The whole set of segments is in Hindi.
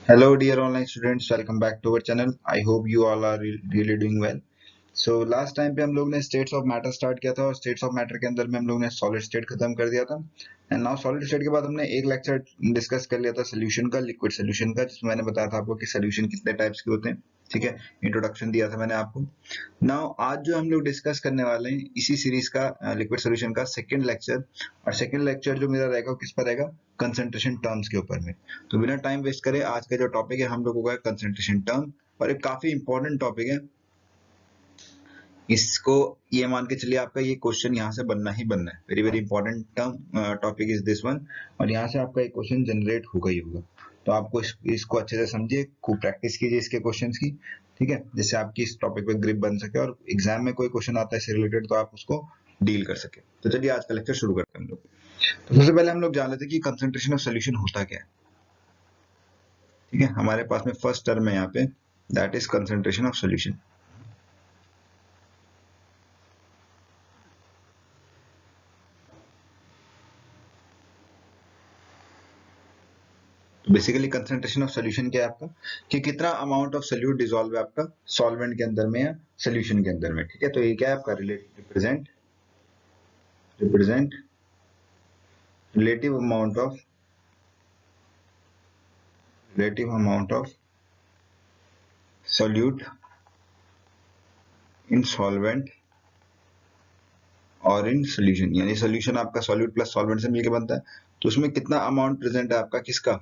Hello, dear online students. Welcome back to our channel. I hope you all are really doing well. So last time पे हम लोग ने स्टेट्स ऑफ मैटर स्टार्ट किया था और स्टेट्स ऑफ मैटर के अंदर में हम लोग ने सॉलिड स्टेट खत्म कर दिया था। एंड नाउ सॉलिड स्टेट के बाद हमने एक लेक्चर डिस्कस कर लिया था सोल्यूशन का, लिक्विड सोल्यूशन का, जिसमें मैंने बताया था आपको कि सोल्यूशन कितने टाइप्स के होते हैं। ठीक है, इंट्रोडक्शन दिया था मैंने आपको। नाउ आज जो हम लोग डिस्कस करने वाले हैं इसी सीरीज का लिक्विड सोल्यूशन का सेकंड लेक्चर, और सेकंड लेक्चर जो मेरा रहेगा किस पर रहेगा, कंसंट्रेशन टर्म्स के ऊपर में। तो बिना टाइम वेस्ट करे आज का जो टॉपिक है हम लोगों का कंसंट्रेशन टर्म, और एक काफी इंपॉर्टेंट टॉपिक है। इसको ये मान के चलिए आपका ये क्वेश्चन यहाँ से बनना ही बनना है। Very very important term topic is this one, और यहाँ से आपका एक क्वेश्चन जनरेट होगा ही होगा। तो आपको इसको अच्छे से समझिए, खूब प्रैक्टिस कीजिए इसके क्वेश्चंस की। ठीक है, जिससे आपकी इस टॉपिक पे ग्रिप बन सके और एग्जाम में कोई क्वेश्चन आता है इससे रिलेटेड तो आप उसको डील कर सके। तो चलिए आज का लेक्चर शुरू करते हैं हम लोग। तो सबसे पहले हम लोग जान लेते हैं कि कंसंट्रेशन ऑफ सोल्यूशन होता क्या है। ठीक है, हमारे पास में फर्स्ट टर्म है यहाँ पे, that is concentration of solution. Basically concentration of solution क्या है आपका, कि कितना अमाउंट ऑफ सोल्यूट डिसॉल्व है आपका सॉल्वेंट के अंदर में या सोल्यूशन के अंदर में। ठीक है, तो ये क्या है आपका represent represent relative amount of solute in solvent और इन सोल्यूशन, यानी सोल्यूशन आपका सॉल्यूट प्लस सॉल्वेंट से मिलकर बनता है। तो उसमें कितना अमाउंट प्रेजेंट है आपका किसका,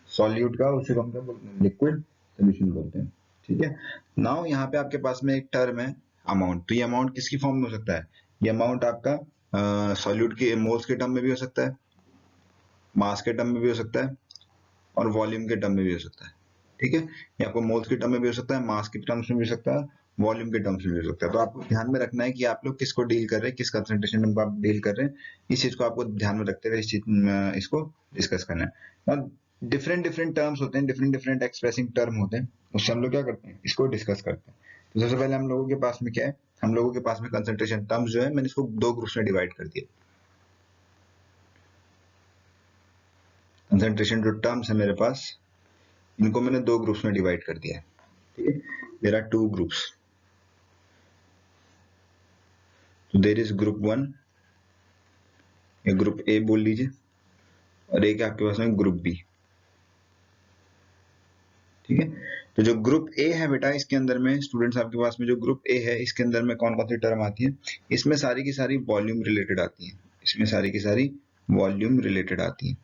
सॉल्यूट का, उसे हम क्या बोलते हैं, लिक्विड सोल्यूशन बोलते हैं। ठीक है, नाउ यहाँ पे आपके पास में एक टर्म है अमाउंट। तो ये अमाउंट किसकी फॉर्म में हो सकता है, ये अमाउंट आपका सॉल्यूट के मोल्स के टर्म में भी हो सकता है, मास के टर्म में भी हो सकता है, और वॉल्यूम के टर्म में भी हो सकता है। ठीक है, ये आपको मोल्स के टर्म में भी हो सकता है, मास के टर्म्स में भी हो सकता है, वॉल्यूम के टर्म्स में भी हो सकता है। तो आपको ध्यान में रखना है कि आप लोग किसको डील कर रहे हैं, किस कंसंट्रेशन में आप डील कर रहे हैं, इस चीज को आपको ध्यान में रखते हुए इसको डिस्कस करना है। डिफरेंट डिफरेंट टर्म्स होते हैं, डिफरेंट डिफरेंट एक्सप्रेसिंग टर्म होते हैं, उससे हम लोग क्या करते हैं, इसको डिस्कस करते हैं। तो सबसे पहले हम लोगों के पास में क्या है, हम लोगों के पास में कंसंट्रेशन टर्म्स जो है मैंने इसको दो ग्रुप्स में डिवाइड कर दिया। कंसंट्रेशन जो टर्म्स है मेरे पास, इनको मैंने दो ग्रुप्स में डिवाइड कर दिया है। ठीक है, देयर आर टू ग्रुप्स। तो देयर इज ग्रुप वन, या ग्रुप ए बोल लीजिए, और एक आपके पास में ग्रुप बी। ठीक है, तो जो ग्रुप ए है बेटा, इसके अंदर में स्टूडेंट्स आपके पास में जो ग्रुप ए है इसके अंदर में कौन कौन सी टर्म आती है, इसमें सारी की सारी वॉल्यूम रिलेटेड आती है, इसमें सारी की सारी वॉल्यूम रिलेटेड आती है।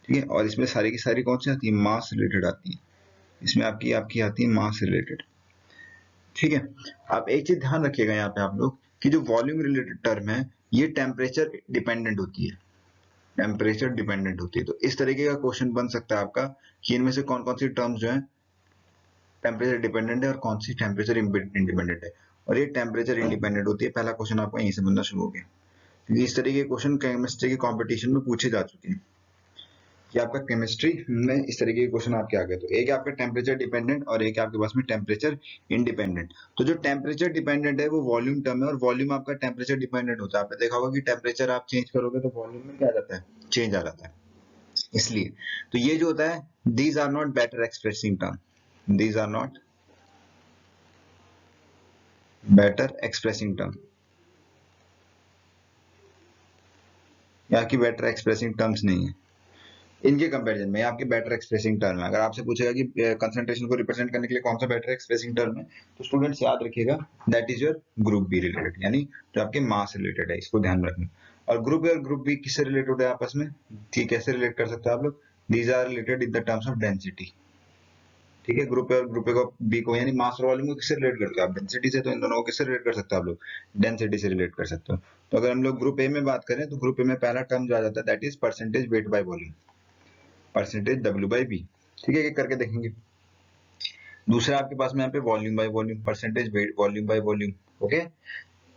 ठीक है, और इसमें सारी की सारी कौन सी आती है, मास रिलेटेड आती है। इसमें आपकी आपकी आती है मास रिलेटेड। ठीक है, आप एक चीज ध्यान रखिएगा यहाँ पे आप लोग, कि जो वॉल्यूम रिलेटेड टर्म है ये टेम्परेचर डिपेंडेंट होती है, टेम्परेचर डिपेंडेंट होती है। तो इस तरीके का क्वेश्चन बन सकता है आपका कि इनमें से कौन कौन सी टर्म्स जो है टेम्परेचर डिपेंडेंट है और कौन सी टेम्परेचर इंडिपेंडेंट है, और ये टेम्परेचर इंडिपेंडेंट होती है। पहला क्वेश्चन आपको यहीं से बनना शुरू हो गया, क्योंकि इस तरीके के क्वेश्चन केमिस्ट्री के कंपटीशन में पूछे जा चुके हैं कि आपका केमिस्ट्री में इस तरीके के क्वेश्चन आपके आ गए। तो एक आपका टेम्परेचर डिपेंडेंट और एक आपके पास में टेम्परेचर इंडिपेंडेंट। तो जो टेम्परेचर डिपेंडेंट है वो वॉल्यूम टर्म है, और वॉल्यूम आपका टेम्परेचर डिपेंडेंट होता है। आपने देखा होगा कि टेम्परेचर आप चेंज करोगे तो वॉल्यूम में क्या आ जाता है, चेंज आ जाता है। इसलिए तो ये जो होता है, these are not better expressing term, these are not better expressing term, यहाँ की बेटर एक्सप्रेसिंग टर्म्स नहीं है। इनके कंपैरिजन में आपके बेटर एक्सप्रेसिंग टर्म है। अगर आपसे पूछेगा कि कंसंट्रेशन को रिप्रेजेंट करने के लिए कौन सा बेटर एक्सप्रेसिंग टर्म है, तो स्टूडेंट्स याद रखिएगा that is your group be related, यानी जो आपके मास रिलेटेड है, इसको ध्यान रखना। और ग्रुप ए और ग्रुप बी किससे रिलेटेड है आपस में, ठीक, कैसे रिलेट कर सकते हैं आप लोग, these are related in the terms of density. ठीक है, ग्रुप ए और ग्रुप ए को बी को, यानी मास और वॉल्यूम को किससे रिलेट करते हो आप, डेंसिटी से। तो इन दोनों को किससे रिलेट कर सकते हो आप लोग, डेंसिटी से रिलेट कर सकते हो। तो अगर हम लोग ग्रुप ए में बात करें तो ग्रुप ए में पहला टर्म जो आ जाता है that is percentage weight by volume, percentage W by B. ठीक है, एक करके देखेंगे। दूसरा आपके पास में यहाँ पे volume by volume, percentage wait volume by volume. Okay,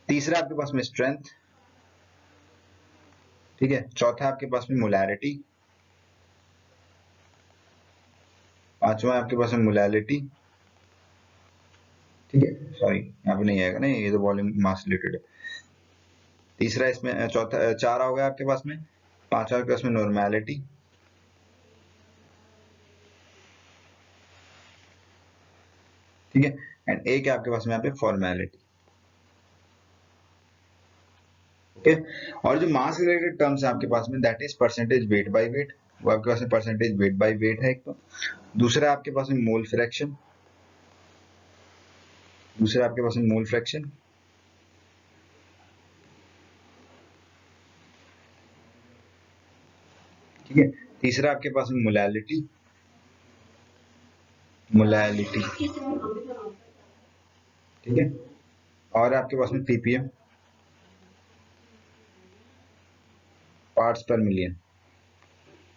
तीसरा आपके पास में स्ट्रेंथ। ठीक है, चौथा आपके पास में मोलैरिटी, पांचवा आपके पास में मोलैलिटी। ठीक है, सॉरी यहाँ पे नहीं आएगा ना, ये तो वॉल्यूम मास रिलेटेड है। तीसरा इसमें चौथा, चार हो गया आपके पास में, पांचवा आपके पास में नॉर्मैलिटी, ठीक है, एंड ए क्या आपके पास में यहाँ पे फॉर्मेलिटी। ओके, और जो मास रिलेटेड टर्म्स है आपके पास में that is percentage weight by weight, वो आपके पास में परसेंटेज वेट बाय वेट है एक तो, दूसरा आपके पास में मोल फ्रैक्शन, दूसरा आपके पास में मोल फ्रैक्शन, ठीक है, तीसरा आपके पास में मोलैलिटी, मोलैलिटी, ठीक है, और आपके पास में पीपीएम, पार्ट्स पर मिलियन।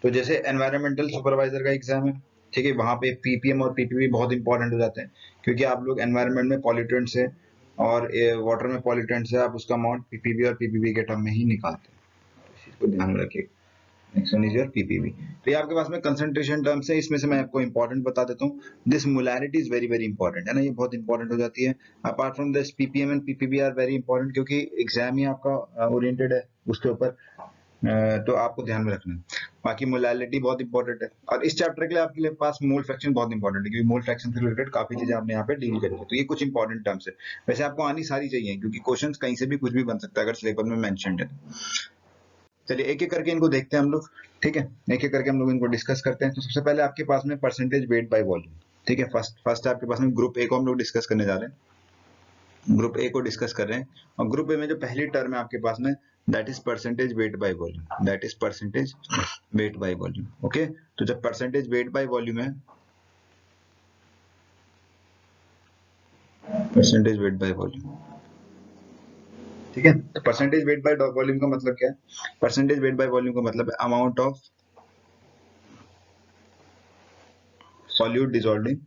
तो जैसे एनवायरमेंटल सुपरवाइजर का एग्जाम है, ठीक है, वहां पे पीपीएम और पीपीवी बहुत इंपॉर्टेंट हो जाते हैं, क्योंकि आप लोग एनवायरमेंट में पॉल्यूटेंट्स है और वाटर में पॉल्यूटेंट्स है, आप उसका अमाउंट पीपीवी और पीपीवी के टर्म में ही निकालते हैं, तो इस चीज को ध्यान में रखिए। Next one is your PPV. तो ये आपके पास में कंसंट्रेशन टर्म्स है, इसमें से मैं आपको इंपॉर्टेंट बता देता हूँ। This molarity is very very important है ना, ये बहुत इंपॉर्टेंट हो जाती है। Apart from this PPM and PPV are very important, क्योंकि एग्जाम ही आपका ओरिएंटेड है उसके ऊपर, तो आपको ध्यान में रखना है। बाकी मोलैलिटी बहुत इंपॉर्टेंट है, और इस चैप्टर के लिए आपके लिए पास मोल फ्रैक्शन बहुत इंपॉर्टेंट है, क्योंकि मोल फ्रैक्शन से रिलेटेड काफी चीजें आपने यहाँ पे डील करनी है। तो ये कुछ इंपॉर्टेंट टर्म्स है, वैसे आपको आनी सारी चाहिए, क्योंकि क्वेश्चंस कहीं से भी कुछ भी बन सकता है अगर सिलेबस में मेंशन्ड है। चलिए एक एक करके इनको देखते हैं हम लोग, ठीक है, एक एक करके हम लोग इनको डिस्कस करते हैं। तो सबसे पहले आपके पास में परसेंटेज वेट बाय वॉल्यूम, ठीक है, फर्स्ट आपके पास में ग्रुप ए को हम लोग डिस्कस करने जा रहे हैं, ग्रुप ए को डिस्कस कर रहे हैं। और ग्रुप ए में जो पहली टर्म है आपके पास में that is percentage weight by volume, that is percentage weight by volume. Okay, तो जब परसेंटेज वेट बाय वॉल्यूम है, परसेंटेज वेट बाय वॉल्यूम, ठीक है, तो परसेंटेज वेट बाय वॉल्यूम का मतलब क्या है? परसेंटेज वेट बाय वॉल्यूम का मतलब है अमाउंट ऑफ सॉल्यूट डिसॉल्विंग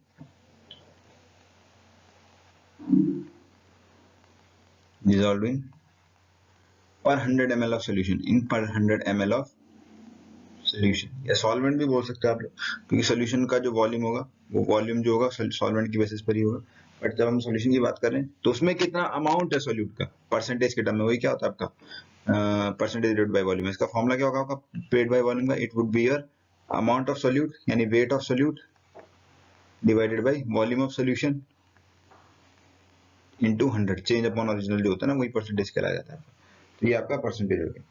पर 100 ml ऑफ सॉल्यूशन इन पर 100 ml ऑफ सॉल्यूशन, या सॉल्वेंट भी बोल सकते हैं आप लोग, क्योंकि सॉल्यूशन का जो वॉल्यूम होगा वो वॉल्यूम जो होगा सॉल्वेंट की बेसिस पर ही होगा। बट जब हम सॉल्यूशन की बात कर रहे हैं तो उसमें कितना अमाउंट है सॉल्यूट का परसेंटेज के टर्म में, वही क्या होता है आपका परसेंटेज वेट बाय वॉल्यूम। इसका फॉर्मूला क्या होगा आपका वेट बाय वॉल्यूम का? It would be your amount of solute यानी weight of solute divided by volume of solution into 100, change upon original जो होता है ना, वही परसेंटेज कहलाया जाता है। तो ये आपका परसेंटेज हो गया,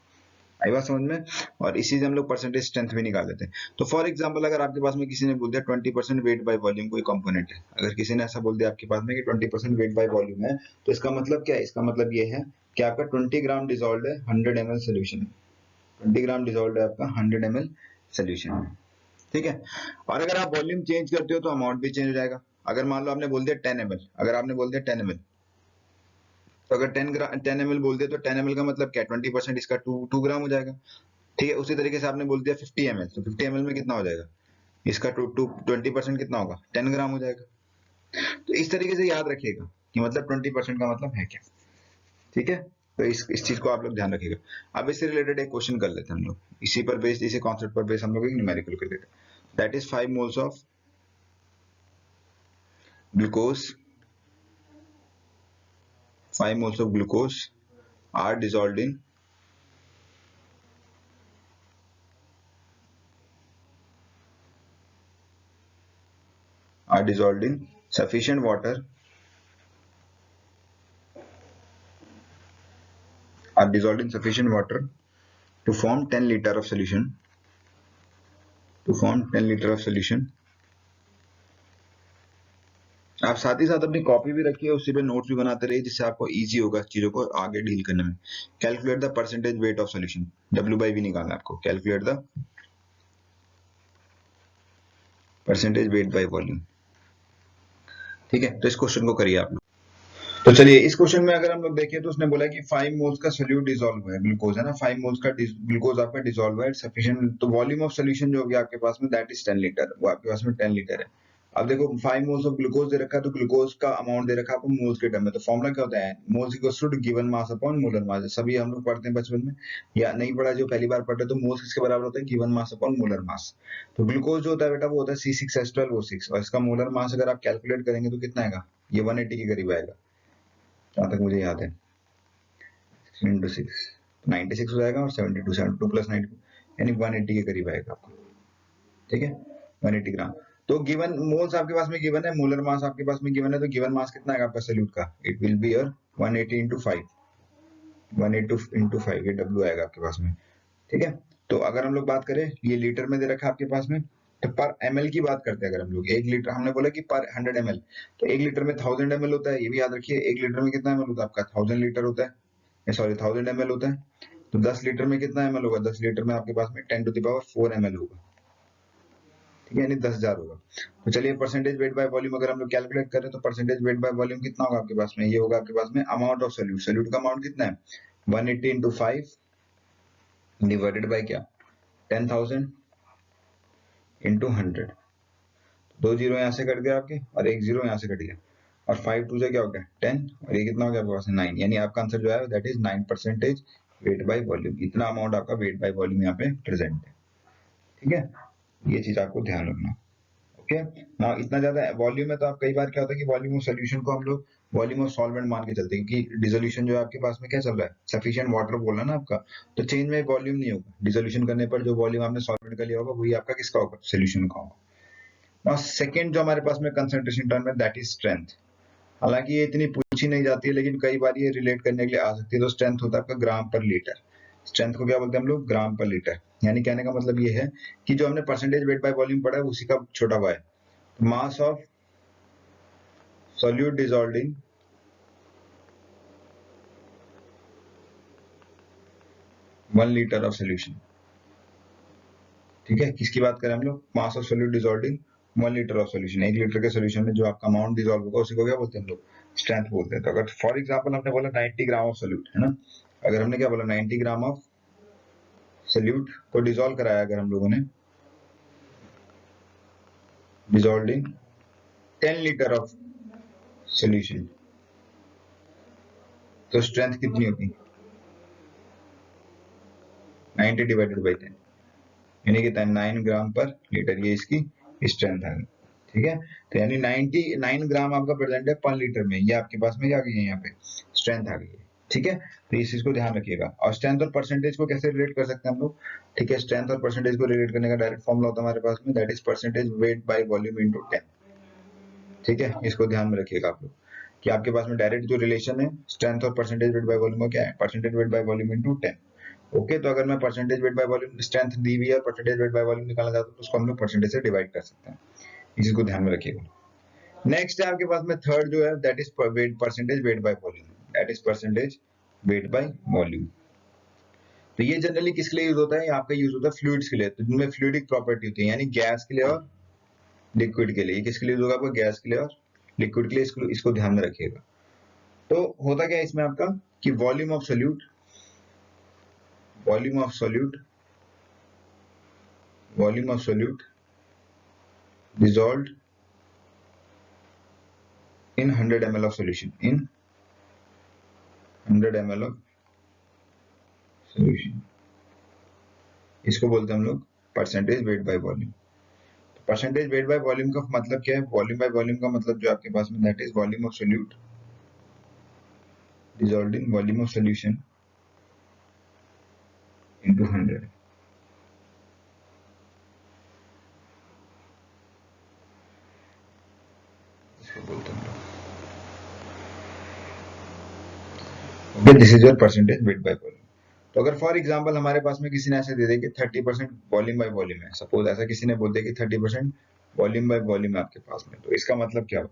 आई बात समझ में। और इसी से हम लोग परसेंटेज स्ट्रेंथ भी निकाल लेते हैं। तो फॉर एग्जांपल अगर आपके पास में किसी ने बोल दिया 20% वेट बाय वॉल्यूम कोई कंपोनेंट है, अगर किसी ने ऐसा बोल दिया आपके पास में कि 20% वेट बाय वॉल्यूम है, तो इसका मतलब क्या है? इसका मतलब ये है कि आपका 20 ग्राम डिसॉल्व है 100 ml सोल्यूशन में, 20 ग्राम डिसॉल्व है आपका 100 ml सोल्यूशन में, ठीक है। और अगर आप वॉल्यूम चेंज करते हो तो अमाउंट भी चेंज हो जाएगा। अगर मान लो आपने बोल दिया 10 ml, अगर आपने बोल दिया 10 ml, तो अगर 10 ml बोल दिया तो 10 ml का मतलब क्या? 20% इसका 2 ग्राम हो जाएगा, ठीक है। उसी तरीके से आपने बोल दिया 50 ml, तो 50 ml में कितना हो जाएगा? इसका 20% कितना होगा? 10 ग्राम हो जाएगा। तो इस तरीके से याद रखिएगा कि मतलब 20% का मतलब है क्या, ठीक है। तो इस चीज को आप लोग ध्यान रखिएगा। अब इससे रिलेटेड एक क्वेश्चन कर लेते हैं हम लोग, इसी पर बेस्ड, इसी कॉन्सेप्ट पर बेस्ड हम लोग एक न्यूमेरिकल कर लेते हैं। That is 5 moles of glucose, 5 moles of glucose are dissolved in sufficient water, are dissolved in sufficient water to form 10 liter of solution, to form 10 liter of solution। आप साथ ही साथ अपनी कॉपी भी रखिए, उसी पे नोट्स भी बनाते रहिए, जिससे आपको इजी होगा चीजों को आगे डील करने में। Calculate the percentage weight of solution, W/V निकालना है आपको। Calculate the percentage weight by volume, ठीक है। तो इस क्वेश्चन को करिए आप लोग। तो चलिए इस क्वेश्चन में अगर हम लोग देखें तो उसने बोला कि 5 मोल्स का सोल्यूट डिसॉल्व है, ग्लूकोज है ना, 5 मोल्स का ग्लूकोज आपका डिसॉल्व है सफिशिएंट, तो वॉल्यूम ऑफ सॉल्यूशन जो होगी आपके पास में दैट इज 10 लीटर, वो आपके पास में 10 लीटर है। अब देखो 5 मोल्स ऑफ ग्लूकोज दे रखा है, तो ग्लूकोज का अमाउंट दे रखा है आपको मोल्स के टर्म में। तो फॉर्मूला क्या होता है? Moles equals to given mass upon molar mass. सभी हम लोग पढ़ते हैं बचपन में, या नहीं पढ़ा जो पहली बार पढ़ते हैं, तो मोल्स किसके बराबर होता है? गिवन मास अपॉन मोलर मास। तो ग्लूकोज जो होता है बेटा वो होता है C6H12O6, और इसका मोलर मास अगर आप कैलकुलेट करेंगे तो कितना आएगा? ये 180 के करीब आएगा, जहां तक मुझे याद है। 6 96 हो जाएगा, और 72 प्लस 92 यानी 180 के करीब आएगा आपको, ठीक है, 180 ग्राम। तो गिवन मोल्स आपके पास में गिवन है, मोलर मास आपके पास में गिवन है, तो गिवन मास कितना है आपका सोल्यूट का? It will be your 180 into 5, 180 into 5 ये W आएगा आपके पास में। ठीक है, तो अगर हम लोग बात करें, ये लीटर में दे रखा है आपके पास में, तो पर ml की बात करते हैं अगर हम लोग, 1 लीटर हमने बोला कि पर 100 ml, तो 1 लीटर में 1000 ml होता है, ये भी याद रखिए। 1 लीटर में कितना ml होता है आपका? 1000 लीटर होता है, सॉरी 1000 ml होता है। तो 10 लीटर में कितना ml होगा? 10 लीटर में आपके पास में 10 to the power 4 ml होगा। ठीक है, यानी 10,000 होगा। तो चलिए परसेंटेज वेट बाय वॉल्यूम अगर हम लोग कैलकुलेट करें, तो परसेंटेज वेट बाय वॉल्यूम कितना होगा आपके पास में? ये होगा आपके पास में अमाउंट ऑफ सोल्यूट। सोल्यूट का अमाउंट कितना है? 180 into 5 डिवाइडेड बाय क्या? 10,000 into 100। 2 जीरो यहाँ से कट गया आपके, और 1 जीरो यहाँ से कट गया, और 5 2 से क्या हो गया? 10, और ये कितना हो गया आपके पास? 9। यानी आपका आंसर जो है that is 9% wait by volume. इतना अमाउंट आपका वेट बाय वॉल्यूम यहाँ पे प्रेजेंट है। ठीक है, ये चीज आपको ध्यान रखना। ओके, ना इतना ज्यादा वॉल्यूम है तो आप कई बार क्या होता है कि वॉल्यूम ऑफ सोल्यूशन को हम लोग वॉल्यूम ऑफ सॉल्वेंट मान के चलते हैं, क्योंकि डिसोल्यूशन जो है आपके पास में क्या चल रहा है? सफिशिएंट वाटर बोला ना आपका, तो चेंज में वॉल्यूम नहीं होगा। डिसोल्यूशन करने पर जो वॉल्यूम आपने सॉल्वेंट का लिया होगा वही आपका किसका होगा? सोल्यूशन का होगा। और सेकंड जो हमारे पास में कंसंट्रेशन टर्म है दैट इज स्ट्रेंथ। हालांकि ये इतनी पूछी नहीं जाती है, लेकिन कई बार ये रिलेट करने के लिए आ सकती है। तो स्ट्रेंथ होता है आपका ग्राम पर लीटर। स्ट्रेंथ को क्या बोलते हैं हम लोग? ग्राम पर लीटर। यानी कहने का मतलब ये है कि जो हमने परसेंटेज वेट बाय वॉल्यूम पढ़ा है उसी का छोटा हुआ है। Mass of solute dissolved in 1 liter of solution। ठीक है, किसकी बात करें हम लोग? Mass of solute dissolved in 1 litre of solution. 1 litre के सोल्यूशन में जो आपका अमाउंट डिसॉल्व होगा उसी को क्या बोलते हैं हम लोग? स्ट्रेंथ बोलते हैं। तो अगर फॉर एग्जांपल हमने बोला 90 ग्राम ऑफ सोल्यूट, है ना, अगर हमने क्या बोला 90 ग्राम ऑफ सोल्यूट को डिसॉल्व कराया अगर हम लोगों ने, dissolved in 10 litre of solution, तो स्ट्रेंथ कितनी होगी? 90 डिवाइडेड बाई 10, यानी कि 9 ग्राम पर लीटर, ये इसकी स्ट्रेंथ आ गई। ठीक है, तो यानी 99 ग्राम आपका प्रेजेंट है पर लीटर में, ये आपके पास में क्या आ गई है? यहाँ पे स्ट्रेंथ आ गई है। ठीक है, तो इस चीज को ध्यान रखिएगा। और स्ट्रेंथ और परसेंटेज को कैसे रिलेट कर सकते हैं हम लोग? ठीक है, स्ट्रेंथ और परसेंटेज को रिलेट करने का डायरेक्ट फॉर्मूला होता है हमारे पास में, that is percentage weight by volume into 10। ठीक है, इसको ध्यान में रखिएगा आप लोग कि आपके पास में डायरेक्ट जो रिलेशन है स्ट्रेंथ और परसेंटेज वेट बाय वॉल्यूम का क्या है? Percentage weight by volume into 10। Okay, तो अगर मैं percentage weight by volume strength दी हुई है और परसेंटेज वेट बाय वॉल्यूम निकालना चाहता हूं तो उसको हम लोग परसेंटेज से डिवाइड कर सकते हैं। इसी को ध्यान में रखिएगा। नेक्स्ट है आपके पास में थर्ड जो है that is weight, percentage weight by volume, that is percentage weight by volume. तो ये जनरली किसके लिए यूज होता है? आपका यूज होता है फ्लूइड्स के लिए, तो जिनमें फ्लूइडिक प्रॉपर्टी होती है, यानी गैस के लिए और लिक्विड के लिए। ये किसके लिए यूज होगा? आपका गैस के लिए और लिक्विड के लिए। इसको ध्यान में रखिएगा। तो होता क्या है इसमें आपका कि volume of solute, volume of solute, volume of solute dissolved in 100 ml of solution, in 100 ml of solution, इसको बोलते हैं हम लोग percentage weight by volume. Percentage weight by volume का मतलब क्या है? वॉल्यूम बाय वॉल्यूम का मतलब जो आपके पास में that is volume of solute dissolved in volume of solution into 100। इसको बोलते हैं okay, this is your percentage weight by volume. तो अगर फॉर एग्जांपल हमारे पास में किसी ने ऐसे दे दे कि 30% वॉल्यूम बाय वॉल्यूम है, सपोज ऐसा किसी ने बोल दिया कि 30% वॉल्यूम बाय वॉल्यूम है आपके पास में, तो इसका मतलब क्या हो?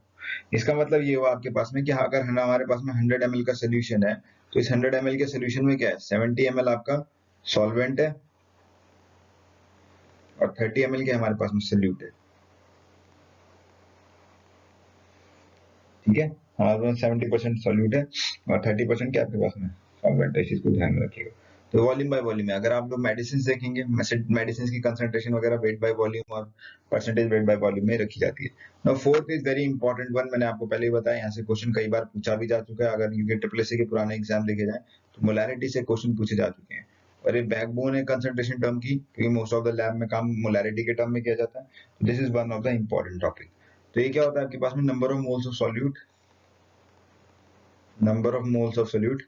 इसका मतलब ये हुआ आपके पास में कि अगर हमारे पास में 100 ml का सोल्यूशन है, तो इस 100 ml के सोल्यूशन में क्या है? 70 ml आपका सॉल्वेंट है और 30 ml के हमारे पास में सोल्यूट है। ठीक है, हमारे पास 70% सॉल्यूट है और 30% क्या आपके पास में सॉल्वेंट है। इस चीज को ध्यान में रखिएगा। तो वॉल्यूम बाय वॉल्यूम है। अगर आप लोग मेडिसिन देखेंगे, मेडिसिन की कंसंट्रेशन वगैरह वेट बाय वॉल्यूम और परसेंटेज वेट बाय वॉल्यूम में रखी जाती है। Now fourth is very important one, मैंने आपको पहले ही बताया, यहाँ से क्वेश्चन कई बार पूछा भी जा चुका है। अगर यूके ट्रिपल के पुराने एग्जाम देखे जाए तो मोलैरिटी से क्वेश्चन पूछे जा चुके हैं, और ये बैकबोन है कंसंट्रेशन टर्म की, क्योंकि मोस्ट ऑफ द लैब में काम मोलैरिटी के टर्म में किया जाता है। This is one of the important topic. तो ये क्या होता है आपके पास में? Number of moles of solute, number of moles of solute,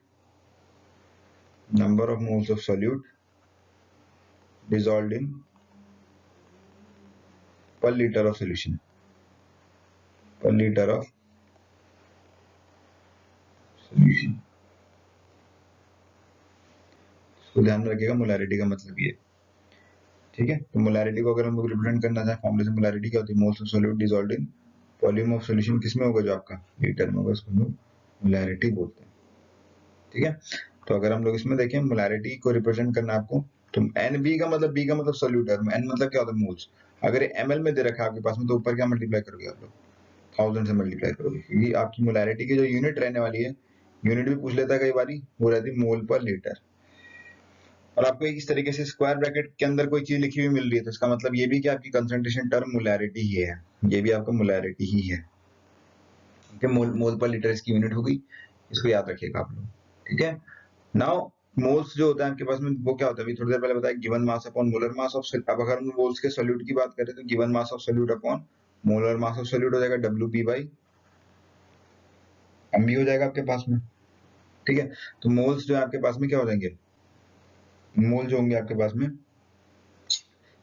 number of moles of solute dissolved in पर लीटर ऑफ सोल्यूशन, पर लीटर ऑफ सोल्यूशन। तो ध्यान में रखिएगा मोलैरिटी का मतलब ये, ठीक है। तो मोलैरिटी को अगर हम लोग रिप्रेजेंट करना चाहें फॉर्मूले से, मोलैरिटी क्या होती है, moles of solute dissolved in volume of solution, किसमें होगा, जो आपका लीटर में होगा, इसको हम लोग मोलैरिटी बोलते हैं, ठीक है। तो अगर हम लोग इसमें देखें मोलैरिटी को रिप्रेजेंट करना आपको, तो NB का मतलब, B का मतलब सोल्यूट है, N मतलब क्या होता है, मोल्स। अगर ये ml में दे रखा है आपके पास में, तो ऊपर क्या मल्टीप्लाई करोगे आप लोग, 1000 से मल्टीप्लाई करोगे, क्योंकि आपकी मोलैरिटी की जो यूनिट रहने वाली है, यूनिट भी पूछ लेता है कई बारी, वो रहती है मोल पर लीटर। और आपको इस तरीके से स्क्वायर ब्रैकेट के अंदर कोई चीज लिखी हुई मिल रही है, तो इसका मतलब ये भी कि आपकी कंसंट्रेशन टर्म मोलैरिटी ही है, ये भी आपका मोलैरिटी ही है, ठीक है। मोल पर लीटर इसकी यूनिट होगी, इसको याद रखिएगा आप लोग, ठीक है। नाउ मोल्स जो होता है आपके पास में, वो क्या होता है, अभी थोड़ी देर पहले बताया, given mass upon molar mass of, अब अगर हम मोल्स के सॉल्यूट की बात करें, तो given mass of solute upon molar mass of solute हो जाएगा WP बाई MB हो जाएगा आपके पास में, ठीक है। तो मोल्स जो है आपके पास में क्या हो जाएंगे, मोल जो होंगे आपके पास में,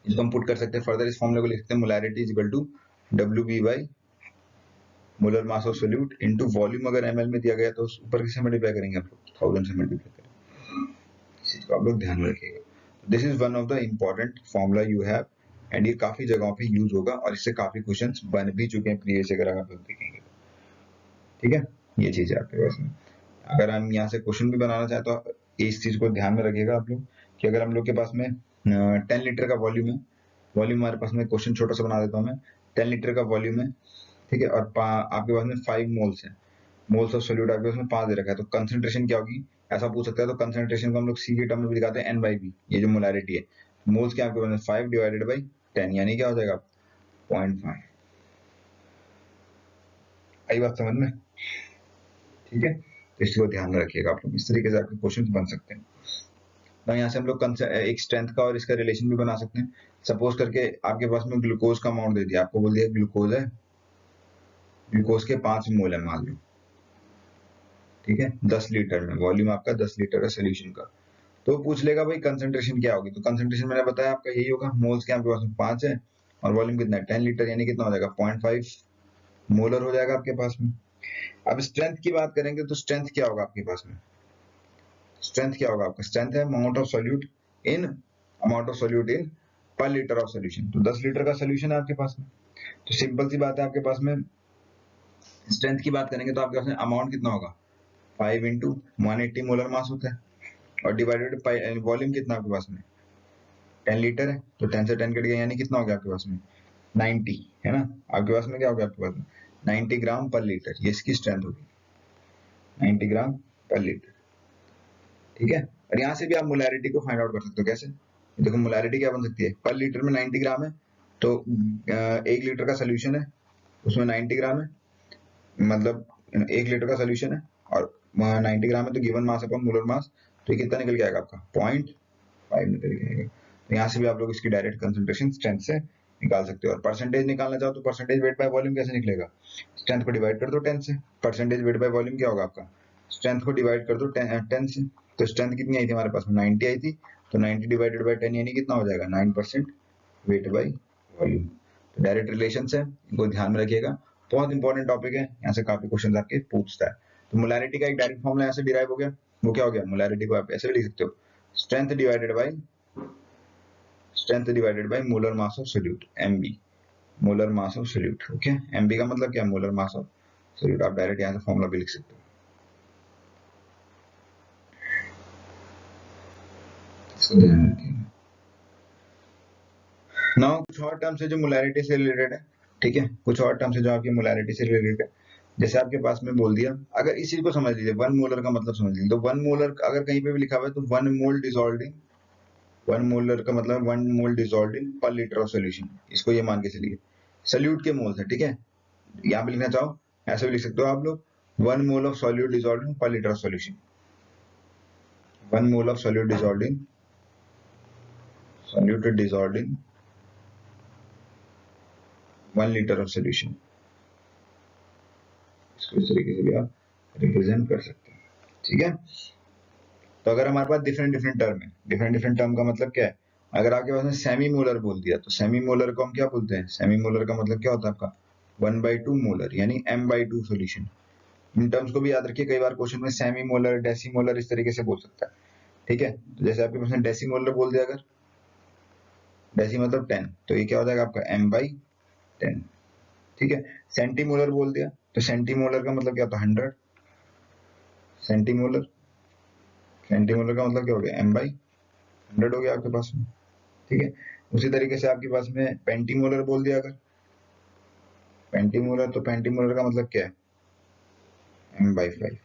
इसको हम पुट कर सकते हैं फर्दर, इस फॉर्मूले को लिख सकते हैं, molarity is equal to WB by molar mass of solute into volume, अगर ml में दिया गया तो उस ऊपर किससे मल्टीप्लाई करेंगे आप लोग, 1000 से मल्टीप्लाई करेंगे, इस चीज को आप लोग ध्यान में रखिएगा। This is one of the important formula you have, and ये काफी जगहों पे यूज होगा, और इससे काफी क्वेश्चंस बन भी चुके हैं प्रीवियस, अगर आप लोग देखेंगे, ठीक है। ये चीज है आपके पास में, अगर हम यहाँ से क्वेश्चन भी बनाना चाहें, तो इस चीज को ध्यान में रखिएगा आप लोग, कि अगर हम लोग के पास में 10 लीटर का वॉल्यूम है, वॉल्यूम हमारे पास में, क्वेश्चन छोटा सा बना देता हूँ मैं, 10 लीटर का वॉल्यूम है, ठीक है, और आपके पास में 5 मोल्स है, मोल्स ऑफ सोल्यूट आपके पास में 5 दे रखा है, तो कंसंट्रेशन क्या होगी, ऐसा पूछ सकता है। तो कंसंट्रेशन को हम लोग सी के टर्म में भी दिखाते हैं, N/B, ये जो मोलैरिटी है, मोल्स क्या आपके पास में 5 डिवाइडेड बाई 10, यानी क्या हो जाएगा 0.5। आई बात समझ में, ठीक है। तो इसको ध्यान में रखिएगा आप लोग, इस तरीके से आपके क्वेश्चन बन सकते हैं। तो यहाँ से हम लोग एक स्ट्रेंथ का और इसका रिलेशन भी बना सकते हैं। सपोज करके आपके पास में ग्लूकोज का अमाउंट दे दिया, आपको बोल दिया ग्लूकोज है, ग्लूकोज के 5 मोल है मान लो, ठीक है, 10 लीटर में, वॉल्यूम आपका 10 लीटर का सोल्यूशन का, तो पूछ लेगा भाई कंसंट्रेशन क्या होगी, तो कंसंट्रेशन मैंने बताया आपका यही होगा, मोल्स के आपके पास में 5 है, और वॉल्यूम कितना है 10 लीटर, यानी कितना हो जाएगा 0.5 मोलर हो जाएगा आपके पास में। अब स्ट्रेंथ की बात करेंगे, तो स्ट्रेंथ क्या होगा आपके पास में, स्ट्रेंथ क्या होगा आपका, स्ट्रेंथ है amount of solute in per litre of solution, तो 10 लीटर का सोल्यूशन है आपके पास में, तो सिंपल सी बात है, आपके पास में स्ट्रेंथ की बात करेंगे, तो आपके पास में अमाउंट कितना होगा, 5 इंटू 180 मोलर मास होता है, और डिवाइडेड वॉल्यूम कितना आपके पास में 10 लीटर है, तो 10 से 10 कट गया, यानी कितना हो गया आपके पास में 90, है ना। आपके पास में क्या हो गया, आपके पास में 90 ग्राम पर लीटर, ये इसकी स्ट्रेंथ होगी, 90 ग्राम पर लीटर, ठीक है। और यहाँ से भी आप मोलैरिटी को फाइंड आउट कर सकते हो, कैसे, देखो मोलैरिटी क्या बन सकती है, पर लीटर में 90 ग्राम है, तो 1 लीटर का सोल्यूशन है, उसमें 90 ग्राम है, मतलब 1 लीटर का सोल्यूशन है, और 90 ग्राम है, तो गिवन मास अपॉन मोलर मास, तो ये कितना निकल के आएगा आपका 0.5 निकल के आएगा। तो यहाँ से भी आप लोग इसकी डायरेक्ट कंसंट्रेशन स्ट्रेंथ से निकाल सकते हो, और परसेंटेज निकालना चाहो तो परसेंटेज वेट बाय वॉल्यूम कैसे निकलेगा, स्ट्रेंथ को डिवाइड कर दो 10 से, परसेंटेज वेट बाय वॉल्यूम क्या होगा आपका, स्ट्रेंथ को डिवाइड कर दो 10 से, तो स्ट्रेंथ कितनी आई थी हमारे पास में 90 आई थी, तो 90 डिवाइडेड बाय 10 यानी कितना हो जाएगा 9% वेट बाय वॉल्यूम। तो डायरेक्ट रिलेशन है, इनको ध्यान में रखिएगा, बहुत इंपॉर्टेंट टॉपिक है, यहाँ से काफी क्वेश्चन आपके पूछता है। तो मोलैरिटी का एक डायरेक्ट फॉर्मूला यहाँ से डिराइव हो गया, वो क्या हो गया, मोलैरिटी को आप ऐसे भी लिख सकते हो, strength divided by molar mass of solute, MB, molar mass of solute, okay. MB का मतलब क्या है, मोलर मास ऑफ सोल्यूट, आप डायरेक्ट यहाँ से फॉर्मूला भी लिख सकते हो, इसको ध्यान में रखिएगा। नाउ कुछ और टर्म्स है जो मोलैरिटी से रिलेटेड है, ठीक है, कुछ और टर्म्स है जो आपकी मोलैरिटी से रिलेटेड है, जैसे आपके पास में बोल दिया, अगर इस चीज को समझ लीजिए, 1 मोलर का मतलब समझ लीजिए, तो 1 मोलर अगर कहीं पे भी लिखा हुआ है, तो 1 मोल डिसॉल्व्ड इन, 1 मोलर का मतलब 1 मोल dissolved in per litre of solution, इसको ये मान के चलिए सोल्यूट के मोल्स है, ठीक है। यहाँ पे लिखना चाहो ऐसे भी लिख सकते हो आप लोग, 1 mole of solute dissolved in per litre of solution, 1 mole of solute dissolved in 1 litre of solution, इसको इस तरीके से भी आप रिप्रेजेंट कर सकते हैं, ठीक है। तो अगर हमारे पास डिफरेंट डिफरेंट टर्म है, डिफरेंट डिफरेंट टर्म का मतलब क्या है, अगर आपके पास में सेमी मोलर बोल दिया तो सेमी मोलर को हम क्या बोलते हैं, सेमी मोलर का मतलब क्या होता है आपका 1/2 मोलर यानी m/2 सोल्यूशन। इन टर्म्स को भी याद रखिए, कई बार क्वेश्चन में सेमी मोलर डेसीमोलर इस तरीके से बोल सकता है, ठीक है। तो जैसे आपके पास में डेसीमोलर बोल दिया, अगर डेसी मतलब 10, तो ये क्या हो जाएगा आपका m/10, ठीक है। सेंटीमोलर बोल दिया तो सेंटीमोलर का मतलब क्या होता है 100, सेंटीमोलर, सेंटीमोलर का मतलब क्या हो गया m/100 हो गया आपके पास में, ठीक है। उसी तरीके से आपके पास में पेंटीमोलर बोल दिया, अगर पेंटीमोलर, तो पेंटीमोलर का मतलब क्या है m/5।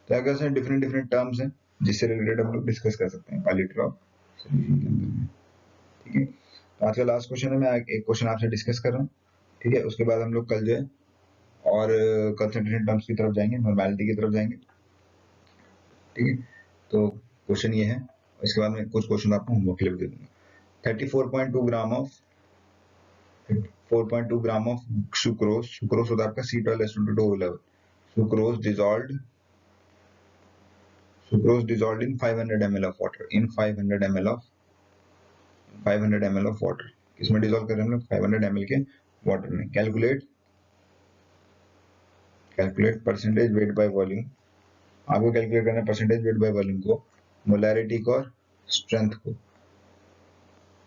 तो अगर से डिफरेंट डिफरेंट टर्म्स हैं जिससे रिलेटेड हम लोग डिस्कस कर सकते हैं पायलिटर ऑफ सॉल्यूशन के अंदर में, ठीक है। तो आज का लास्ट क्वेश्चन है, मैं एक क्वेश्चन आपसे डिस्कस कर रहा हूँ, ठीक है। उसके बाद हम लोग कल जो है और कंसंट्रेशन टर्म्स की तरफ जाएंगे, नॉर्मेलिटी की तरफ जाएंगे, ठीक है। तो क्वेश्चन ये है, इसके बाद में कुछ क्वेश्चन आपको होमवर्क के लिए दे दूंगा। 34.2 gram of 4.2 gram of sucrose, sucrose होता है आपका C12H22O11, sucrose dissolved in 500 ml of water, in 500 ml of water, इसमें डिसॉल्व कर रहे हैं हम लोग 500 ml के वाटर में। Calculate percentage weight by volume, आपको कैलकुलेट करना है परसेंटेज वेट बाय वॉल्यूम को, मोलैरिटी को और स्ट्रेंथ को,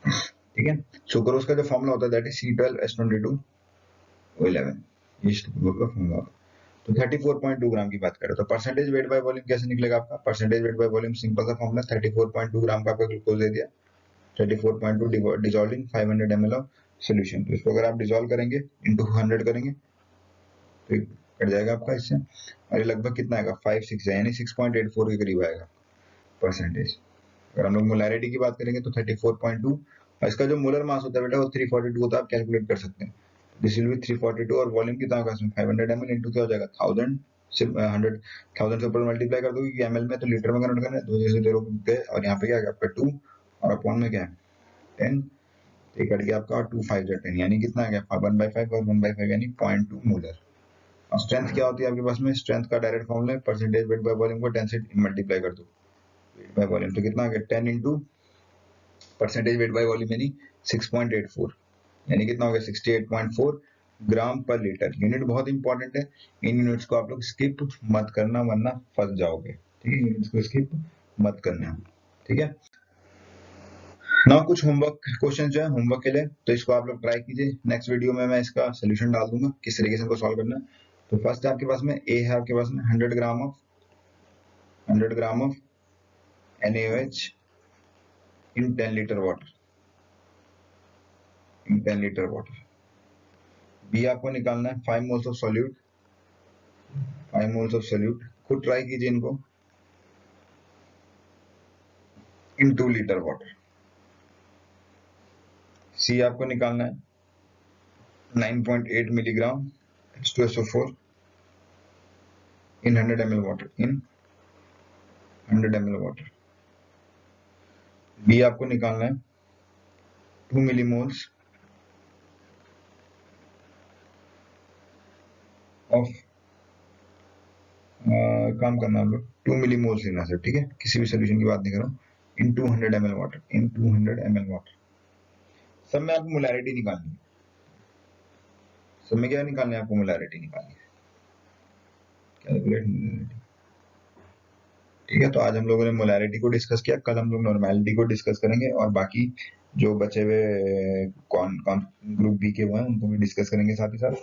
ठीक है। सुक्रोज का जो फॉर्मूला होता है दैट इज C12H22O11, ये सुक्रोज का फॉर्मूला होता है। तो 34.2 ग्राम की बात करें तो परसेंटेज वेट बाय वॉल्यूम कैसे निकलेगा आपका, percentage weight by volume simple सा फॉर्मूला, 34.2 ग्राम का आपका ग्लूकोज दे दिया, 34.2 dissolve in 500 ml of solution. तो इसको अगर आप डिसॉल्व करेंगे इनटू 100 करेंगे तो कट जाएगा आपका इससे, और ये लगभग कितना आएगा 5-6 यानी 6.84 के करीब आएगा परसेंटेज। अगर हम लोग मोलैरिटी की बात करेंगे तो 34.2, और इसका जो मोलर मास होता है बेटा वो 342 होता है, आप कैलकुलेट कर सकते हैं। दिस विल बी 342, और वॉल्यूम कितना होगा इसमें 500 ml इंटू क्या हो जाएगा 1000 से 100,000 से ऊपर मल्टीप्लाई कर दो क्योंकि ml में तो लीटर में कन्वर्ट करना है, 2 जैसे 0 गए और यहाँ पे क्या है आपका 2 और अपॉन में क्या है 10, ये कट गया आपका 2 5 10 यानी कितना आ गया 1/5 और 1/5 यानी 0.2 मोलर। और स्ट्रेंथ क्या होती है आपके पास में, स्ट्रेंथ का डायरेक्ट फॉर्मूला है परसेंटेज वेट बाय वॉल्यूम को 10 से मल्टीप्लाई कर दो, वेट बाय वॉल्यूम तो कितना आ गया 10 into percentage weight by volume यानी 6.84 यानी कितना हो गया 68.4 ग्राम पर लीटर। यूनिट बहुत इंपॉर्टेंट है, इन यूनिट्स को आप लोग स्किप मत करना वरना फंस जाओगे, ठीक है। यूनिट्स को स्किप मत करना, ठीक है। ना कुछ होमवर्क क्वेश्चन जो है होमवर्क के लिए, तो इसको आप लोग ट्राई कीजिए। नेक्स्ट वीडियो में मैं इसका सोल्यूशन डाल दूंगा किस तरीके से इनको सॉल्व करना है। तो फर्स्ट आपके पास में ए है, आपके पास में 100 gram of NaOH in 10 litre water, B आपको निकालना है 5 मोल्स ऑफ सोल्यूट, खुद ट्राई कीजिए इनको इन 2 लीटर वाटर। सी आपको निकालना है 9.8 मिलीग्राम H2SO4 इन 100 ml वाटर, बी आपको निकालना है 2 मिलीमोल्स ऑफ काम करना हम लोग 2 मिलीमोल्स लेना सर, ठीक है, किसी भी सोल्यूशन की बात नहीं कर रहा हूँ, इन 200 ml वाटर। सब में आपको मोलैरिटी निकालनी है, सब में क्या निकालना है आपको मोलैरिटी निकालनी है, कैलकुलेट मोलैरिटी, ठीक है। तो आज हम लोगों ने मोलैरिटी को डिस्कस किया, कल हम लोग नॉर्मेलिटी को डिस्कस करेंगे और बाकी जो बचे हुए कौन कौन ग्रुप बी के वो हैं उनको भी डिस्कस करेंगे साथ ही साथ,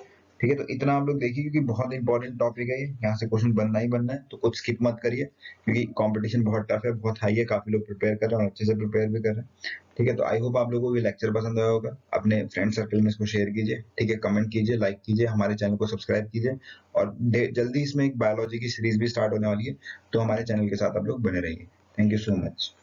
ठीक है। तो इतना आप लोग देखिए क्योंकि बहुत इंपॉर्टेंट टॉपिक है ये, यहाँ से क्वेश्चन बनना ही बनना है, तो कुछ स्किप मत करिए क्योंकि कंपटीशन बहुत टफ है, बहुत हाई है, काफी लोग प्रिपेयर कर रहे हैं और अच्छे से प्रिपेयर भी कर रहे हैं, ठीक है। तो आई होप आप लोगों को ये लेक्चर पसंद आया होगा, अपने फ्रेंड सर्कल में इसको शेयर कीजिए, ठीक है, कमेंट कीजिए, लाइक कीजिए, हमारे चैनल को सब्सक्राइब कीजिए, और जल्दी इसमें एक बायोलॉजी की सीरीज भी स्टार्ट होने वाली है, तो हमारे चैनल के साथ आप लोग बने रहिए। Thank you so much.